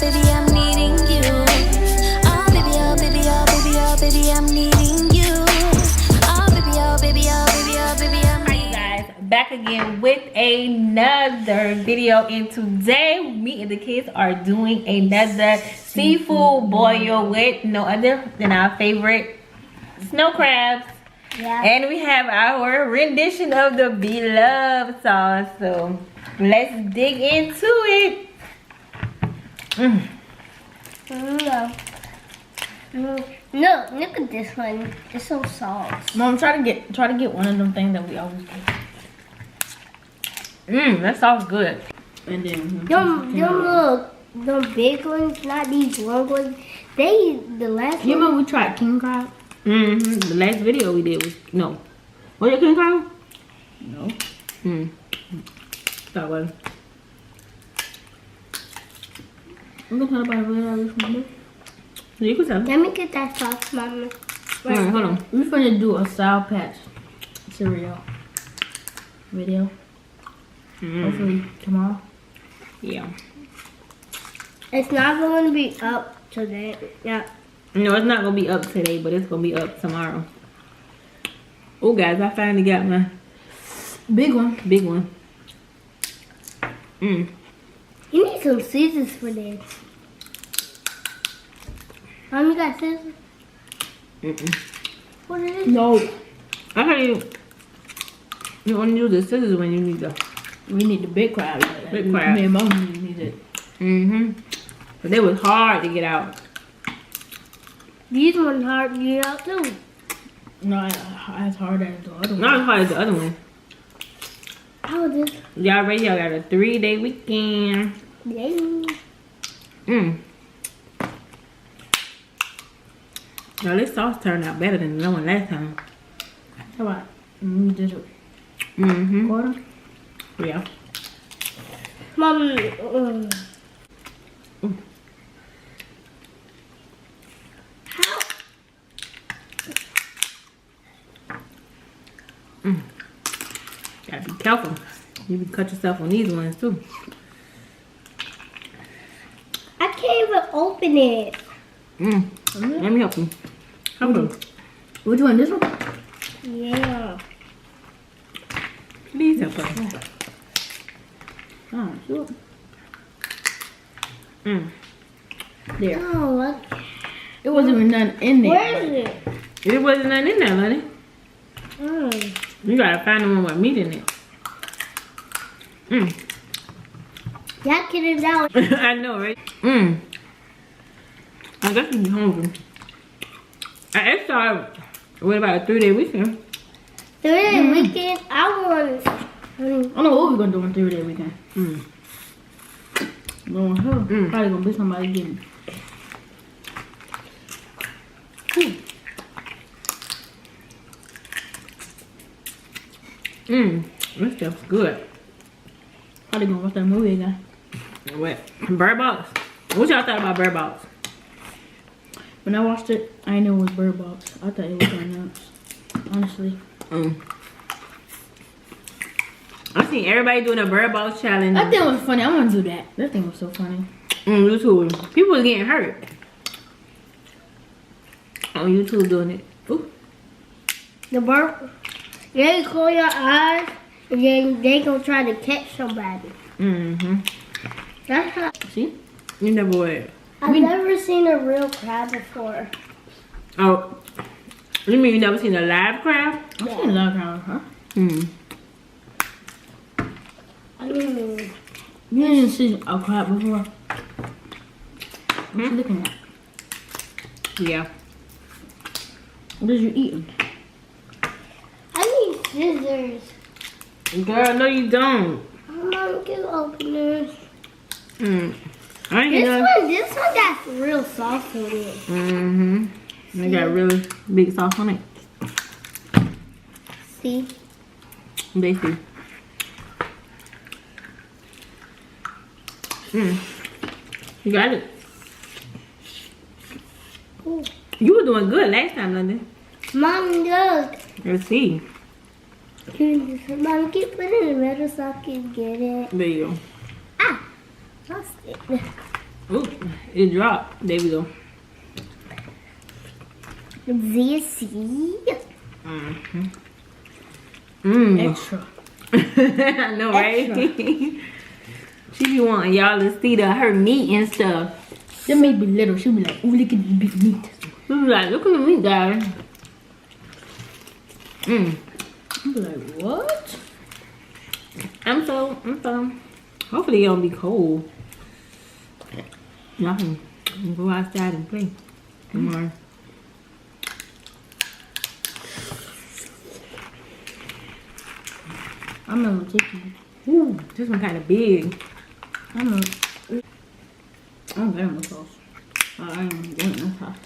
baby, I'm needing you. Oh, baby, oh, baby, oh, baby, oh, baby, I'm needing you. Oh, baby, oh, baby, oh, baby, oh, baby, I'm needing you. Guys, back again with another video, and today me and the kids are doing another seafood boil with no other than our favorite snow crabs. Yeah. And we have our rendition of the Blove sauce. So let's dig into it. No, look at this one. It's so soft. Mom, try to get one of them things that we always do. That sauce good. And then them big ones, not these long ones. The last you one. remember we tried king crab? The last video we did was no. Was it king crab? No. That was. I'm gonna tell about it later. You can tell. Let me get that sauce, Mama. Alright, hold on. We're gonna do a Sour Patch cereal video. Hopefully tomorrow. Yeah. It's not going to be up today. Yeah. No, it's not gonna be up today, but it's gonna be up tomorrow. Oh, guys, I finally got my big one. Big one. You need some scissors for this. Mom, you got scissors? What is it? No. I heard you only use the scissors when you need the. We need the big crab. Big crab. Me and Mom need it. But they was hard to get out. These ones hard to get out too. No, as hard as the other one. Not as hard as the other one. How is this? Y'all ready? Y'all got a 3-day weekend. Yay. Now this sauce turned out better than the one last time. How about we did it? Quarter? Yeah. Mom. How? Gotta be careful. You can cut yourself on these ones too. I can't even open it. Let me help you. Help you. Which one? This one? Yeah. Please help us. Oh, sure. There. Oh, look. It wasn't even none in there. Where is it? It wasn't nothing in there, honey. Mm. You gotta find the one with meat in it. That kid is out. I know, right? I guess you hungry. I started with about a 3-day weekend. 3-day weekend, I want. I don't know what we're gonna do on 3-day weekend. Probably gonna be somebody getting. This stuff's good. Probably gonna watch that movie again. What? Bird Box? What y'all thought about Bird Box? When I watched it, I knew it was Bird Box. I thought it was something else. Honestly. I seen everybody doing a Bird Box challenge. That thing was funny. I want to do that. That thing was so funny. On YouTube. People was getting hurt. On YouTube doing it. Ooh. The bird. Yeah, you close your eyes, and then they gonna try to catch somebody. That's how. See? You never would. I've never seen a real crab before. Oh. You mean you never seen a live crab? I've seen a lot of crowd, huh? You didn't see a crab before? What you looking at? Yeah. What did you eating? I need scissors. Girl, no you don't. Mom, get openers. I ain't This one got real sauce in it. They got really big sauce on it. See? They see. You got it. Ooh. You were doing good last time, London. Mom, look. Let's see. Mom, keep it in the middle so I can get it. There you go. Ah, lost it. Ooh, it dropped. There we go. Zesty. Extra. I know, right? She be wanting y'all to see her meat and stuff. That may be little. She'll be like, oh, look at the big meat. She be like, look at the meat, guys. I'll be like, what? I'm so. Hopefully it don't be cold. Y'all can go outside and play tomorrow. I'm gonna take you. Ooh, this one kind of big. I don't get no sauce. I ain't getting no sauce.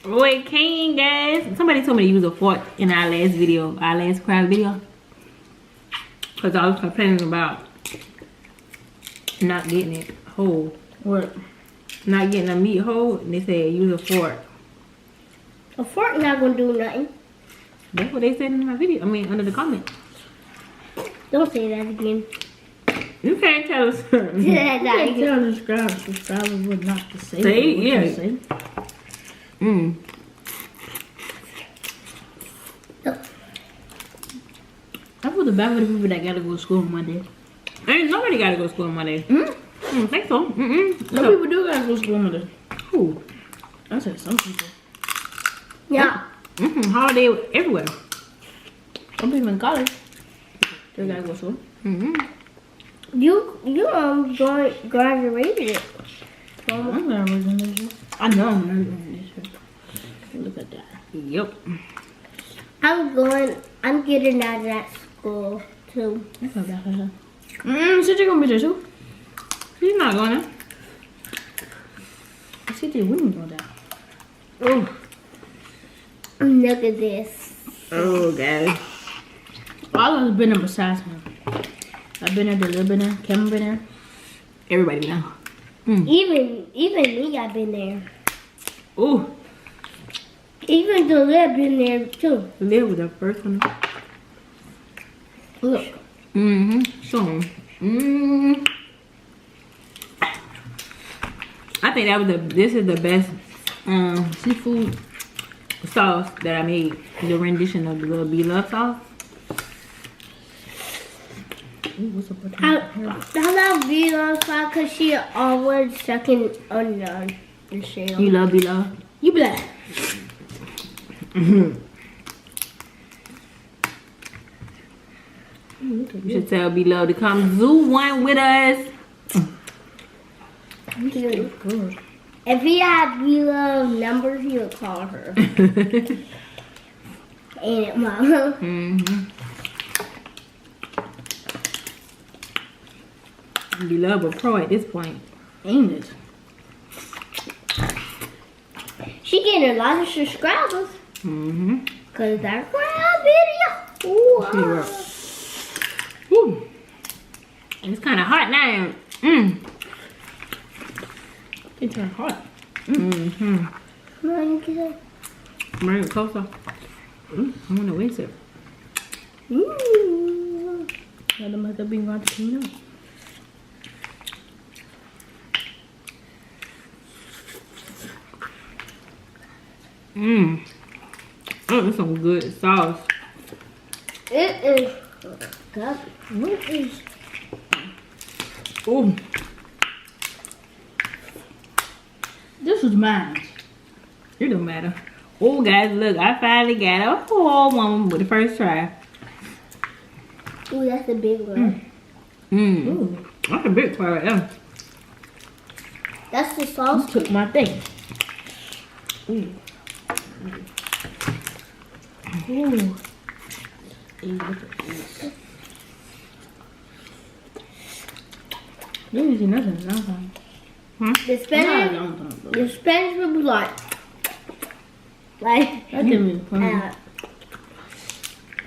Oh, it came, guys. Somebody told me to use a fork in our last video, our last crab video. Because I was complaining about not getting it whole. What? Not getting the meat whole. And they said use a fork. A fork not gonna do nothing. That's what they said in my video. I mean, under the comment. Don't say that again. You can't tell us. Say that I again. tell the subscribers what not to say. Say, what yeah. to say. I feel the bad for the people that gotta go to school on Monday. Ain't nobody gotta go to school on Monday. I don't think so. Some people do gotta go to school on Monday. Who? I said some people. Yeah. Holiday everywhere. Some people in college. They gotta go to school. You graduated it. I'm gonna read this year. I know I'm gonna read this year. Look at that. Yep. I'm getting out of that school too. I feel bad for her. Cynthia gonna be there too. She's not going to. Cynthia wouldn't go there. Oh. Look at this. Oh, guys. All of us been there besides him. I've been there, Delil been there, Kevin been there. Everybody now. Even me, I've been there. Oh. Even the lib been there too. Liv was the first one. Look. Show 'em. I think this is the best seafood sauce that I made. The rendition of the little Blove sauce. Ooh, what's up with I love Blove because she always sucking on the shell. You love Blove? You black. You should tell Blove to come zoo one with us. Good. If he had Blove numbers, he would call her. Ain't it, Mama? Blove a pro at this point. Ain't it? She getting a lot of subscribers. Cause that crab video. Ooh, Woo. It's kind of hot now. It's kind of hot. Come on, get it. Bring it closer. I want to waste it. Ooh. Let them have to be going to clean up. Oh, that's some good sauce. It is. God, what is? Ooh. This was mine. It don't matter. Oh, guys, look. I finally got a whole one with the first try. Ooh, that's a big one. Ooh. That's a big fry right there. That's the You sauce. took my thing. Ooh. Ooh. Hey, look at this. You didn't see nothing last time. The Spanish, the Spanish would be like That didn't mean funny. uh,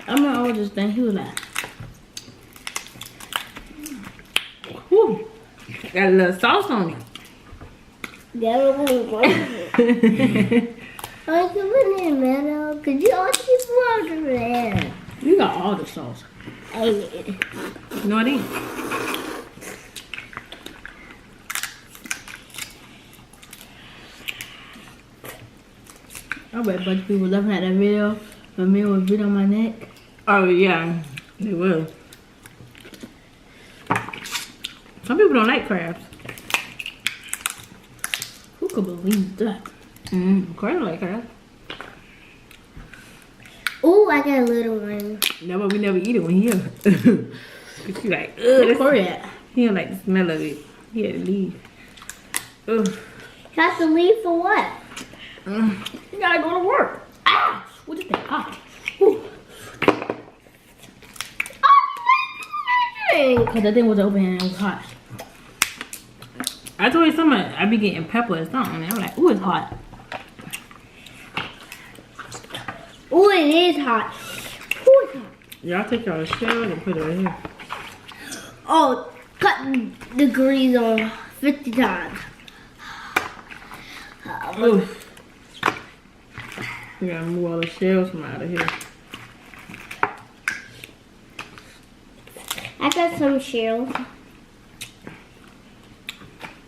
I'm not always just think he was like, Whew. Got a little sauce on it. the other one was like, oh, come in there, man. Could you all keep water there? you got all the sauce. I need it. No, it ain't. I bet a bunch of people laughing at that video. My man was bit on my neck. Oh yeah, they will. Some people don't like crabs. Who could believe that? Crabs don't like crabs. Ooh, I got a little one. No, we never eat it when he here. Cause she like, ugh. Corey at? He don't like the smell of it. He had to leave. Ugh. You have to leave for what? You gotta go to work. Ah! What is that? Ah! Ooh. Cause that thing was open and it was hot. I told you something. I be getting pepper or something. I'm like, ooh, it's hot. Ooh, it is hot. Ooh, it's hot. Y'all take y'all shell and put it right here. Oh, cut degrees on 50 times. Ooh. We gotta move all the shells from out of here. I got some shells.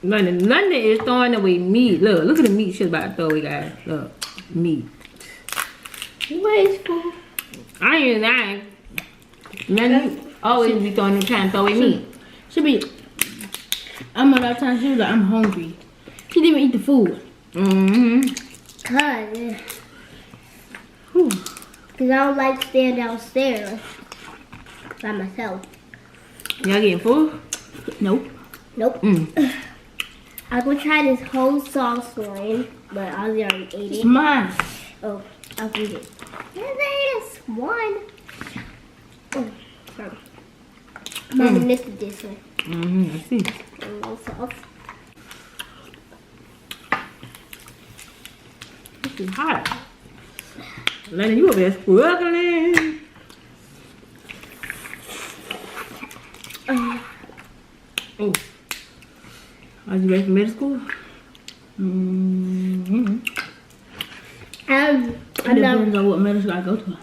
London is throwing away meat. Look at the meat she's about to throw away, guys. Look, meat. Wasteful. I ain't lying. London always be trying to throw away meat. She be. I'm a lot of times she was like, I'm hungry. She didn't even eat the food. Cause I don't like staying downstairs by myself. Y'all getting full? Nope. Nope. I'm gonna try this whole sauce line, but I already ate It's it. mine. Oh, I'll eat it. There's one. Oh, sorry. Mama nicked this one. I see. And no sauce. This is hot. London, you over there struggling. Oh. Are you ready for middle school? Mm-hmm. I'm It depends on what middle school I go to.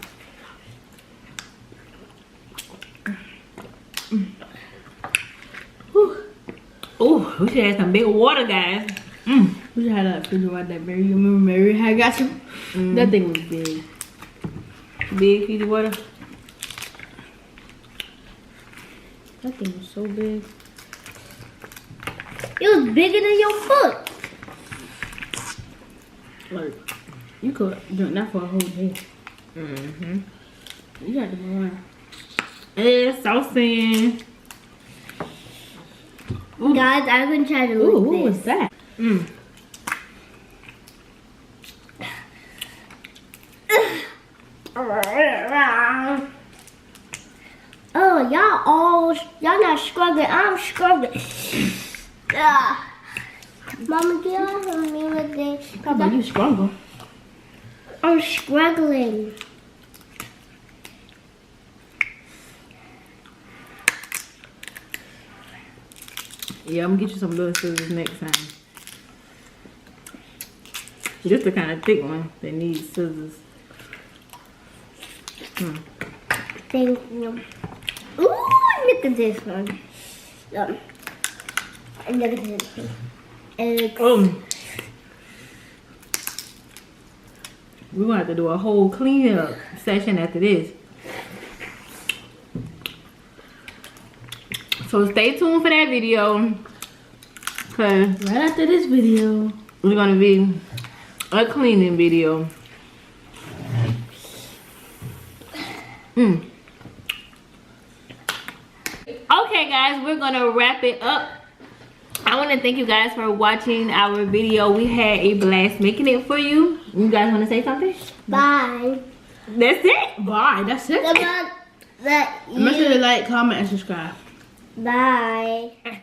Oh, we should have some big water, guys. We should have that fridge right there, Mary. You remember Mary had got some? That thing was big. Big Fiji water. That thing was so big. It was bigger than your foot. Like, you could drink that for a whole day. You got to go around. It's saucy. Guys, I'm gonna try to Ooh, lick what this. was that? Oh, y'all not struggling. I'm struggling. Mama, get off of me with this. How about you struggle? I'm struggling. Yeah, I'm gonna get you some little scissors next time. Just the kind of thick one that needs scissors. Thank you. Ooh, look at this one. Look at this one. We're gonna have to do a whole cleanup session after this. So stay tuned for that video, cause Right after this video, we're gonna be a cleaning video. Okay guys, we're gonna wrap it up. I want to thank you guys for watching our video. We had a blast making it for you. You guys want to say something? Bye. That's it. bye. That's it. That Make sure to like, comment, and subscribe. Bye.